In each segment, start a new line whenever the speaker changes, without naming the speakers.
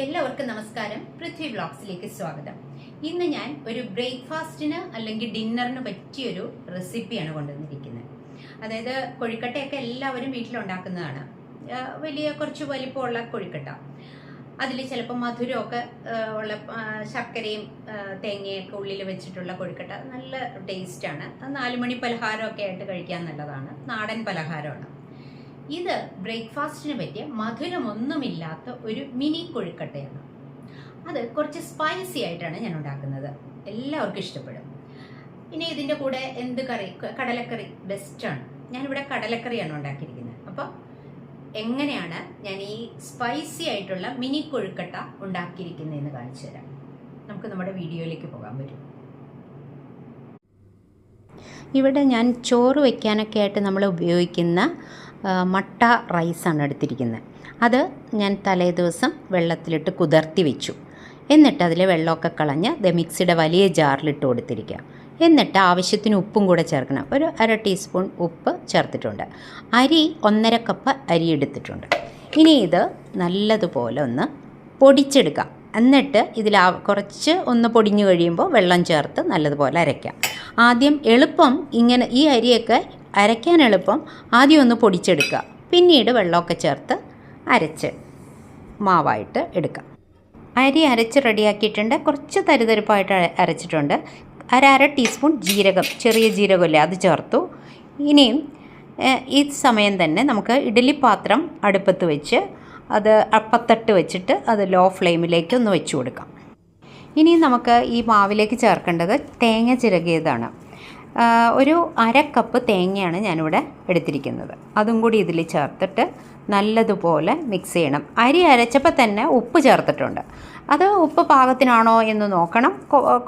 എല്ലാവർക്കും നമസ്കാരം. പൃഥ്വി വ്ലോഗ്സിലേക്ക് സ്വാഗതം. ഇന്ന് ഞാൻ ഒരു ബ്രേക്ക്ഫാസ്റ്റിന് അല്ലെങ്കിൽ ഡിന്നറിന് പറ്റിയൊരു റെസിപ്പിയാണ് കൊണ്ടുവന്നിരിക്കുന്നത്. അതായത് കൊഴുക്കട്ടയൊക്കെ എല്ലാവരും വീട്ടിലുണ്ടാക്കുന്നതാണ്. വലിയ കുറച്ച് വലിപ്പമുള്ള കൊഴുക്കട്ട. അതിൽ ചിലപ്പോൾ മധുരമൊക്കെ ഉള്ള ശർക്കരയും തേങ്ങയൊക്കെ ഉള്ളിൽ വെച്ചിട്ടുള്ള കൊഴുക്കട്ട നല്ല ടേസ്റ്റാണ്. 4 മണി പലഹാരമൊക്കെ ആയിട്ട് കഴിക്കാൻ നല്ലതാണ്. നാടൻ പലഹാരമാണ്. ഇത് ബ്രേക്ക്ഫാസ്റ്റിന് പറ്റിയ മധുരമൊന്നുമില്ലാത്ത ഒരു മിനി കൊഴുക്കട്ടയാണ്. അത് കുറച്ച് സ്പൈസി ആയിട്ടാണ് ഞാൻ ഉണ്ടാക്കുന്നത്. എല്ലാവർക്കും ഇഷ്ടപ്പെടും. ഇനി ഇതിൻ്റെ കൂടെ എന്ത് കറി? കടലക്കറി ബെസ്റ്റാണ്. ഞാനിവിടെ കടലക്കറിയാണ് ഉണ്ടാക്കിയിരിക്കുന്നത്. അപ്പോൾ എങ്ങനെയാണ് ഞാൻ ഈ സ്പൈസി ആയിട്ടുള്ള മിനി കൊഴുക്കട്ട ഉണ്ടാക്കിയിരിക്കുന്നതെന്ന് കാണിച്ചു തരാം. നമുക്ക് നമ്മുടെ വീഡിയോയിലേക്ക് പോകാൻ പറ്റും. ഇവിടെ ഞാൻ ചോറ് വയ്ക്കാനൊക്കെ ആയിട്ട് നമ്മൾ ഉപയോഗിക്കുന്ന മട്ട റൈസാണ് എടുത്തിരിക്കുന്നത്. അത് ഞാൻ തലേ ദിവസം വെള്ളത്തിലിട്ട് കുതിർത്തി വെച്ചു. എന്നിട്ട് അതിൽ വെള്ളമൊക്കെ കളഞ്ഞ് മിക്സിയുടെ വലിയ ജാറിലിട്ട് കൊടുത്തിരിക്കുക. എന്നിട്ട് ആവശ്യത്തിന് ഉപ്പും കൂടെ ചേർക്കണം. ഒരു 1/2 ടീസ്പൂൺ ഉപ്പ് ചേർത്തിട്ടുണ്ട്. അരി 1.5 കപ്പ് അരി എടുത്തിട്ടുണ്ട്. ഇനി ഇത് നല്ലതുപോലെ ഒന്ന് പൊടിച്ചെടുക്കാം. എന്നിട്ട് ഇതിൽ കുറച്ച് ഒന്ന് പൊടിഞ്ഞു കഴിയുമ്പോൾ വെള്ളം ചേർത്ത് നല്ലതുപോലെ അരയ്ക്കാം. ആദ്യം എളുപ്പം ഇങ്ങനെ ഈ അരിയൊക്കെ അരയ്ക്കാൻ എളുപ്പം ആദ്യം ഒന്ന് പൊടിച്ചെടുക്കുക. പിന്നീട് വെള്ളമൊക്കെ ചേർത്ത് അരച്ച് മാവായിട്ട് എടുക്കാം. അരി അരച്ച് റെഡിയാക്കിയിട്ടുണ്ട്. കുറച്ച് തരിതരിപ്പായിട്ട് അരച്ചിട്ടുണ്ട്. 1/2 ടീസ്പൂൺ ജീരകം, ചെറിയ ജീരകമില്ലേ, അത് ചേർത്തു. ഇനിയും ഈ സമയം തന്നെ നമുക്ക് ഇഡ്ഡലി പാത്രം അടുപ്പത്ത് വെച്ച് അത് അപ്പത്തട്ട് വെച്ചിട്ട് അത് ലോ ഫ്ലെയിമിലേക്ക് ഒന്ന് വെച്ച് കൊടുക്കാം. ഇനി നമുക്ക് ഈ മാവിലേക്ക് ചേർക്കേണ്ടത് തേങ്ങ ചിരകിയതാണ്. ഒരു 1/2 കപ്പ് തേങ്ങയാണ് ഞാനിവിടെ എടുത്തിരിക്കുന്നത്. അതും കൂടി ഇതിൽ ചേർത്തിട്ട് നല്ലതുപോലെ മിക്സ് ചെയ്യണം. അരി അരച്ചപ്പോൾ തന്നെ ഉപ്പ് ചേർത്തിട്ടുണ്ട്. അത് ഉപ്പ് പാകത്തിനാണോ എന്ന് നോക്കണം.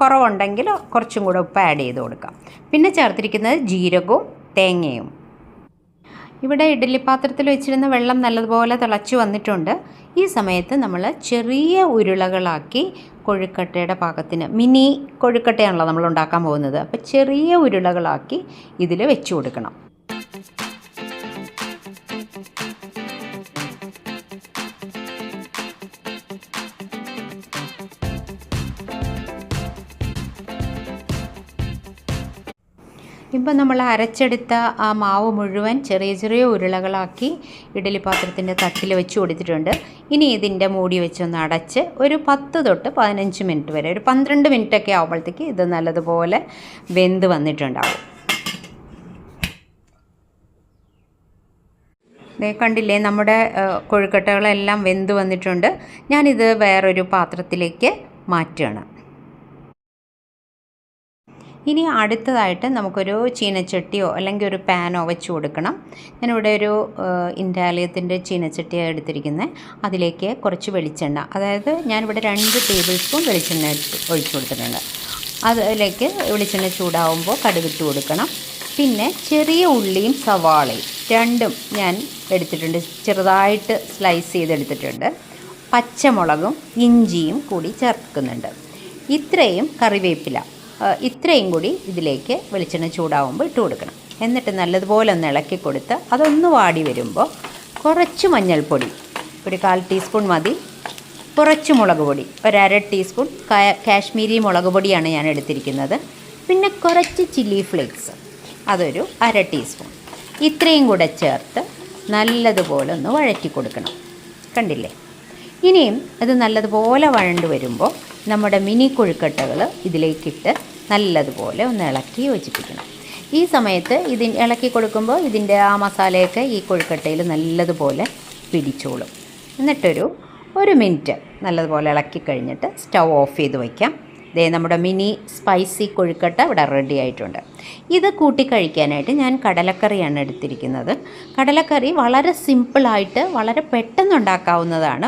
കുറവുണ്ടെങ്കിൽ കുറച്ചും കൂടെ ഉപ്പ് ആഡ് ചെയ്ത് കൊടുക്കാം. പിന്നെ ചേർത്തിരിക്കുന്നത് ജീരകവും തേങ്ങയും. ഇവിടെ ഇഡ്ഡലി പാത്രത്തിൽ വെച്ചിരുന്ന വെള്ളം നല്ലതുപോലെ തിളച്ച് വന്നിട്ടുണ്ട്. ഈ സമയത്ത് നമ്മൾ ചെറിയ ഉരുളകളാക്കി കൊഴുക്കട്ടയുടെ പാകത്തിന്, മിനി കൊഴുക്കട്ടയാണല്ലോ നമ്മൾ ഉണ്ടാക്കാൻ പോകുന്നത്, അപ്പോൾ ചെറിയ ഉരുളകളാക്കി ഇതിൽ വെച്ച് കൊടുക്കണം. ഇപ്പം നമ്മൾ അരച്ചെടുത്ത ആ മാവ് മുഴുവൻ ചെറിയ ചെറിയ ഉരുളകളാക്കി ഇഡ്ഡലി പാത്രത്തിൻ്റെ തട്ടിൽ വെച്ച് കൊടുത്തിട്ടുണ്ട്. ഇനി ഇതിൻ്റെ മൂടി വെച്ചൊന്ന് അടച്ച് ഒരു 10 തൊട്ട് 15 മിനിറ്റ് വരെ, ഒരു 12 മിനിറ്റൊക്കെ ആകുമ്പോഴത്തേക്ക് ഇത് നല്ലതുപോലെ വെന്ത് വന്നിട്ടുണ്ടാവും. കണ്ടില്ലേ, നമ്മുടെ കൊഴുക്കട്ടകളെല്ലാം വെന്ത് വന്നിട്ടുണ്ട്. ഞാനിത് വേറൊരു പാത്രത്തിലേക്ക് മാറ്റുകയാണ്. ഇനി അടുത്തതായിട്ട് നമുക്കൊരു ചീനച്ചട്ടിയോ അല്ലെങ്കിൽ ഒരു പാനോ വെച്ച് കൊടുക്കണം. ഞാനിവിടെ ഒരു ഇൻഡാലിയത്തിൻ്റെ ചീനച്ചട്ടിയാണ് എടുത്തിരിക്കുന്നത്. അതിലേക്ക് കുറച്ച് വെളിച്ചെണ്ണ, അതായത് ഞാനിവിടെ 2 ടേബിൾ സ്പൂൺ വെളിച്ചെണ്ണ ഒഴിച്ചു കൊടുത്തിട്ടുണ്ട്. അതിലേക്ക് വെളിച്ചെണ്ണ ചൂടാവുമ്പോൾ കടുകിട്ട് കൊടുക്കണം. പിന്നെ ചെറിയ ഉള്ളിയും സവാളയും രണ്ടും ഞാൻ എടുത്തിട്ടുണ്ട്, ചെറുതായിട്ട് സ്ലൈസ് ചെയ്തെടുത്തിട്ടുണ്ട്. പച്ചമുളകും ഇഞ്ചിയും കൂടി ചേർക്കുന്നുണ്ട്. ഇത്രയും കറിവേപ്പില, ഇത്രയും കൂടി ഇതിലേക്ക് വെളിച്ചെണ്ണ ചൂടാവുമ്പോൾ ഇട്ട് കൊടുക്കണം. എന്നിട്ട് നല്ലതുപോലെ ഒന്ന് ഇളക്കി കൊടുത്ത് അതൊന്ന് വാടി വരുമ്പോൾ കുറച്ച് മഞ്ഞൾപ്പൊടി, ഒരു 1/4 ടീസ്പൂൺ മതി. കുറച്ച് മുളക് പൊടി, ഒരു 1/2 ടീസ്പൂൺ കാശ്മീരി മുളക് പൊടിയാണ് ഞാൻ എടുത്തിരിക്കുന്നത്. പിന്നെ കുറച്ച് ചില്ലി ഫ്ലേക്സ്, അതൊരു 1/2 ടീസ്പൂൺ. ഇത്രയും കൂടെ ചേർത്ത് നല്ലതുപോലെ ഒന്ന് വഴറ്റി കൊടുക്കണം. കണ്ടില്ലേ? ഇനിയും അത് നല്ലതുപോലെ വഴണ്ട് വരുമ്പോൾ നമ്മുടെ മിനി കൊഴുക്കട്ടകൾ ഇതിലേക്കിട്ട് നല്ലതുപോലെ ഒന്ന് ഇളക്കി യോജിപ്പിക്കണം. ഈ സമയത്ത് ഇളക്കി കൊടുക്കുമ്പോൾ ഇതിൻ്റെ ആ മസാലയൊക്കെ ഈ കൊഴുക്കട്ടയിൽ നല്ലതുപോലെ പിടിച്ചോളും. എന്നിട്ടൊരു 1 മിനിറ്റ് നല്ലതുപോലെ ഇളക്കി കഴിഞ്ഞിട്ട് സ്റ്റൗ ഓഫ് ചെയ്ത് വയ്ക്കാം. നമ്മുടെ മിനി സ്പൈസി കൊഴുക്കട്ട ഇവിടെ റെഡി ആയിട്ടുണ്ട്. ഇത് കൂട്ടിക്കഴിക്കാനായിട്ട് ഞാൻ കടലക്കറിയാണ് എടുത്തിരിക്കുന്നത്. കടലക്കറി വളരെ സിമ്പിളായിട്ട് വളരെ പെട്ടെന്ന് ഉണ്ടാക്കാവുന്നതാണ്.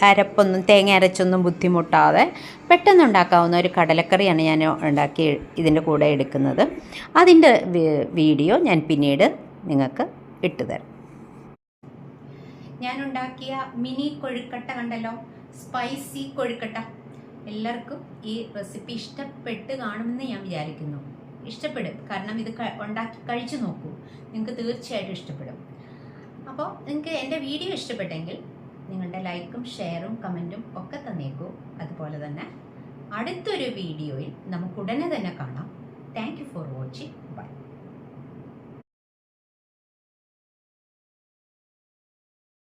അരപ്പൊന്നും തേങ്ങ അരച്ചൊന്നും ബുദ്ധിമുട്ടാതെ പെട്ടെന്ന് ഉണ്ടാക്കാവുന്ന ഒരു കടലക്കറിയാണ് ഞാൻ ഉണ്ടാക്കി ഇതിൻ്റെ കൂടെ എടുക്കുന്നത്. അതിൻ്റെ വീഡിയോ ഞാൻ പിന്നീട് നിങ്ങൾക്ക് ഇട്ടുതരാം. ഞാൻ ഉണ്ടാക്കിയ മിനി കൊഴുക്കട്ട കണ്ടല്ലോ, സ്പൈസി കൊഴുക്കട്ട. എല്ലാവർക്കും ഈ റെസിപ്പി ഇഷ്ടപ്പെട്ട് കാണുമെന്ന് ഞാൻ വിചാരിക്കുന്നു. ഇഷ്ടപ്പെടും, കാരണം ഇത് ഉണ്ടാക്കി കഴിച്ചു നോക്കൂ, നിങ്ങൾക്ക് തീർച്ചയായിട്ടും ഇഷ്ടപ്പെടും. അപ്പോൾ നിങ്ങൾക്ക് എൻ്റെ വീഡിയോ ഇഷ്ടപ്പെട്ടെങ്കിൽ നിങ്ങളുടെ ലൈക്കും ഷെയറും കമൻറ്റും ഒക്കെ തന്നേക്കൂ. അതുപോലെ തന്നെ അടുത്തൊരു വീഡിയോയിൽ നമുക്ക് ഉടനെ തന്നെ കാണാം. Thank you for watching. By.